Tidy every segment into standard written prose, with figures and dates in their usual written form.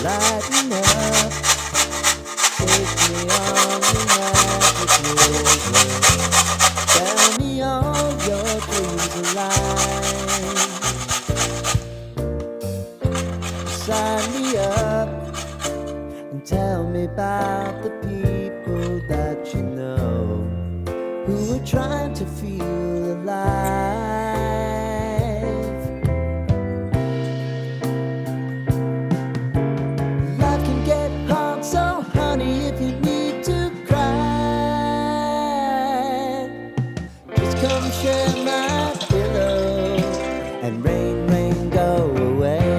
Lighten up, take me on the magic river. Tell me all your dreams alive. Sign me up and tell me about the people that you know who are trying to feel alive. Life can get hard, so honey, if you need to cry, just come share my pillow and rain, rain, go away.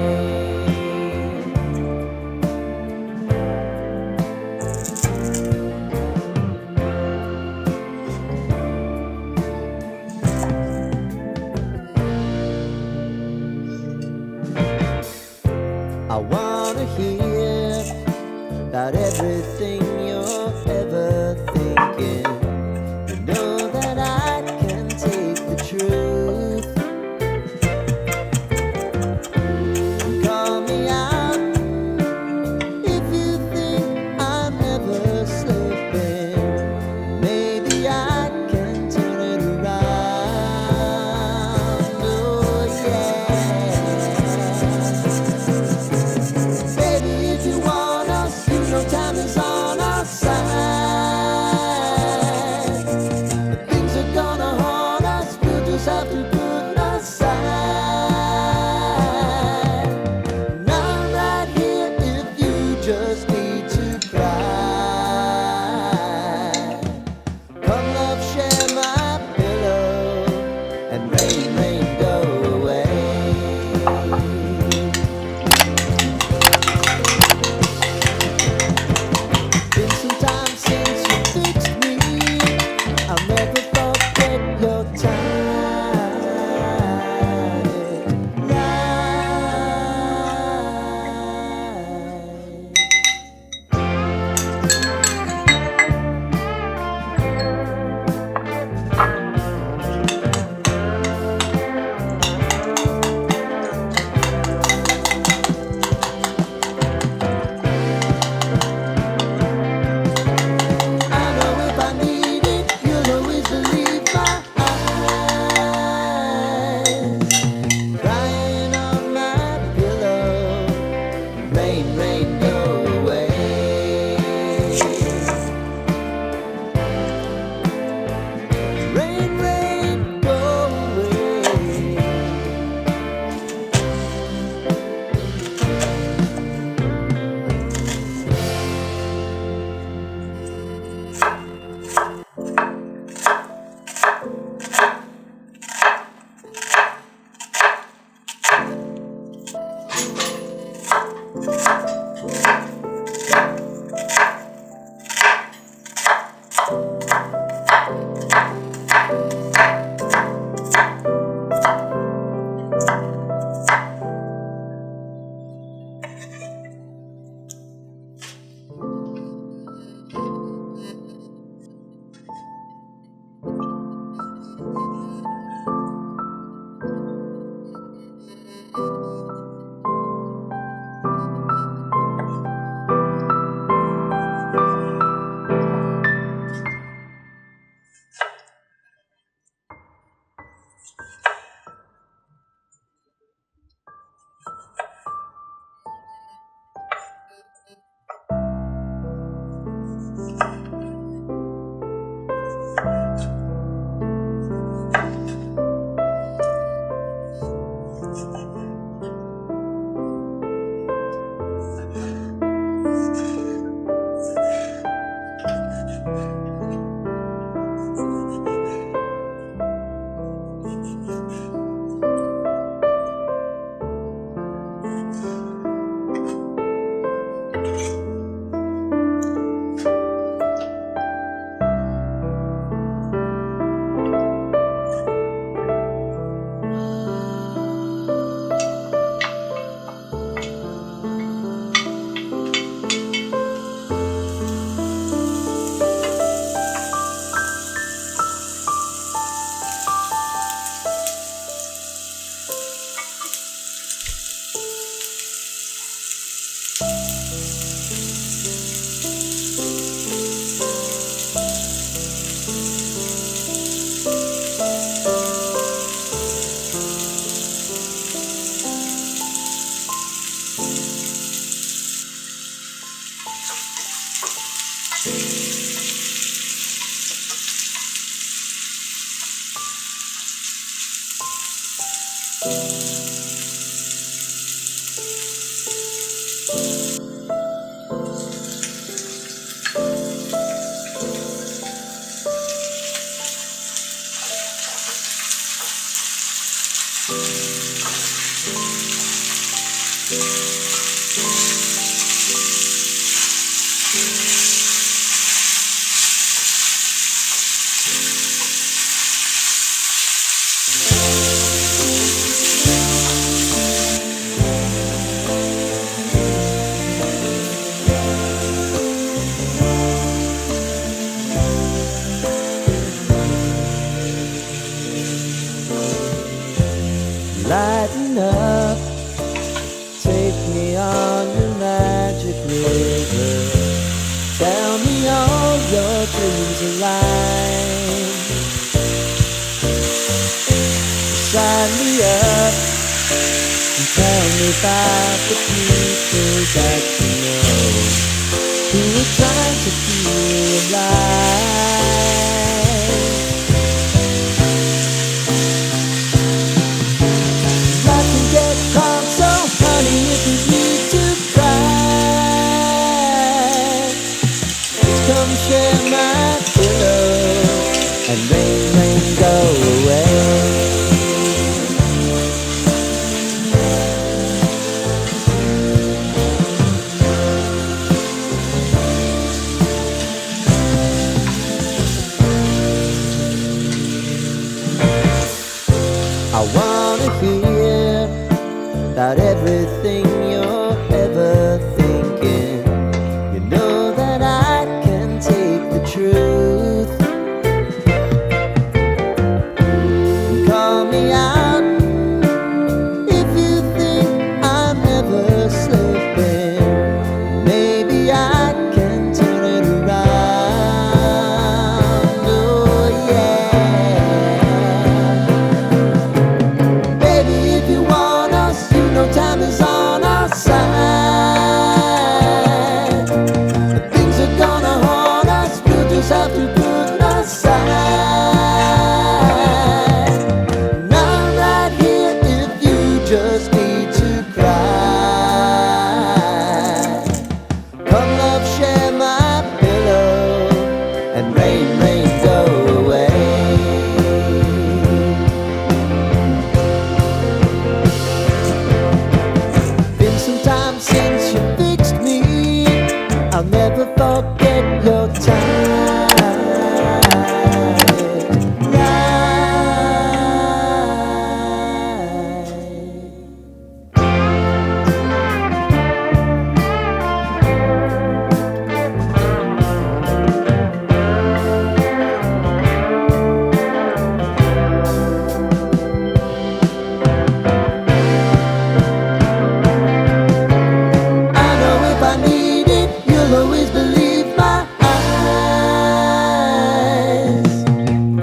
I wanna hear about everything you're ever thinking. You know that I can take the truth. Call me out if you think I'm ever slipping. Maybe I can turn it around. Oh yeah. Baby, if you want us, you know time is on our Lighten up, take me on your magic river. Tell me all your dreams align. Sign me up and tell me about the people that you know who are trying to feel alive. Life can get hard, so honey, if you need to cry, just come share my pillow and rain, rain, go away. I wanna hear about everything you're ever thinking. You know that I can take the truth. Call me out if you think I'm never slipping. Maybe I can turn it around. Oh yeah. Baby, if you want us, you know time is on our side. Things are gonna haunt us, we'll just have to put aside. And I'm right here if you just need to cry. Come love, share my pillow and rain, rain, go away. Been some time since you fixed me. I'll never forget your time. I know if I need it, you'll always believe my eyes.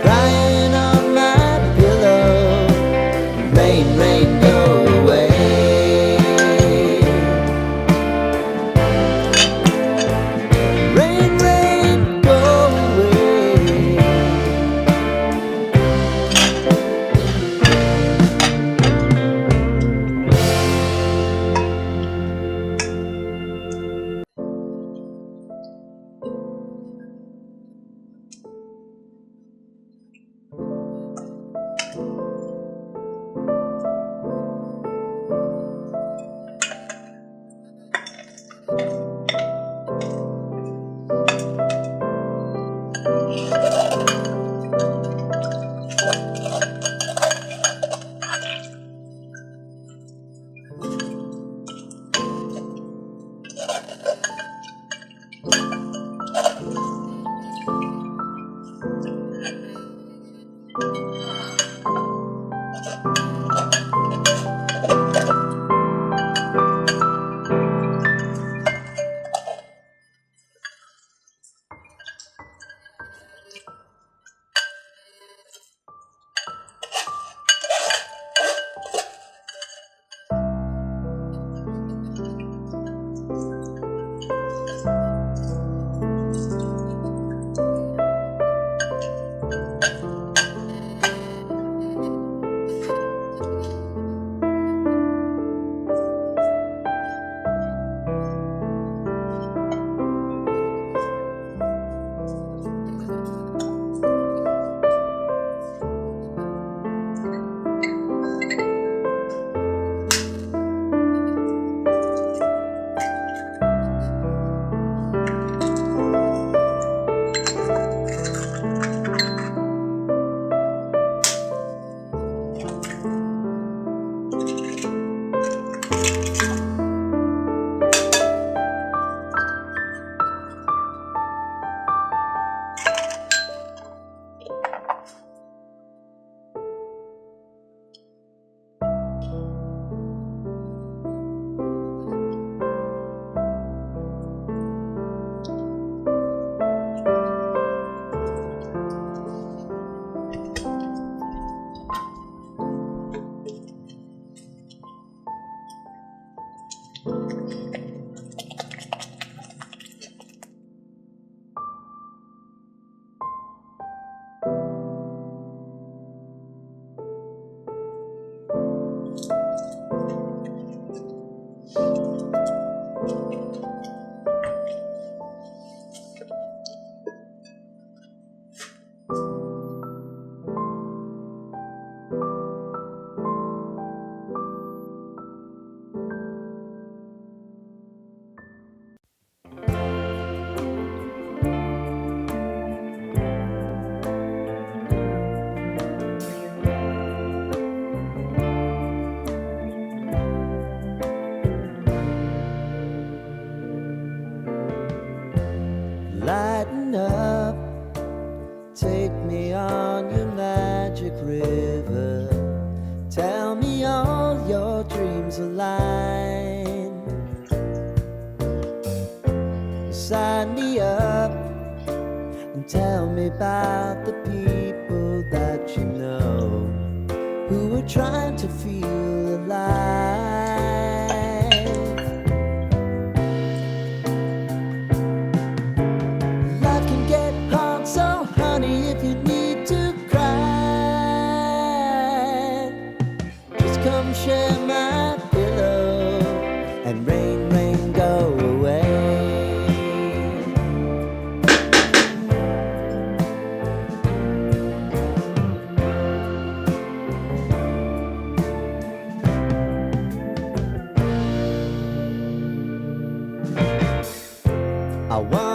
Crying on my pillow, rain, rain, go away. Rain, rain, go away. Lighten up, take me on your magic river. Tell me all your dreams align. Sign me up and tell me about the people that you know who are trying to feel alive. Life can get hard, so honey, if you need to cry, just come share my pillow and rain, rain, go away. I want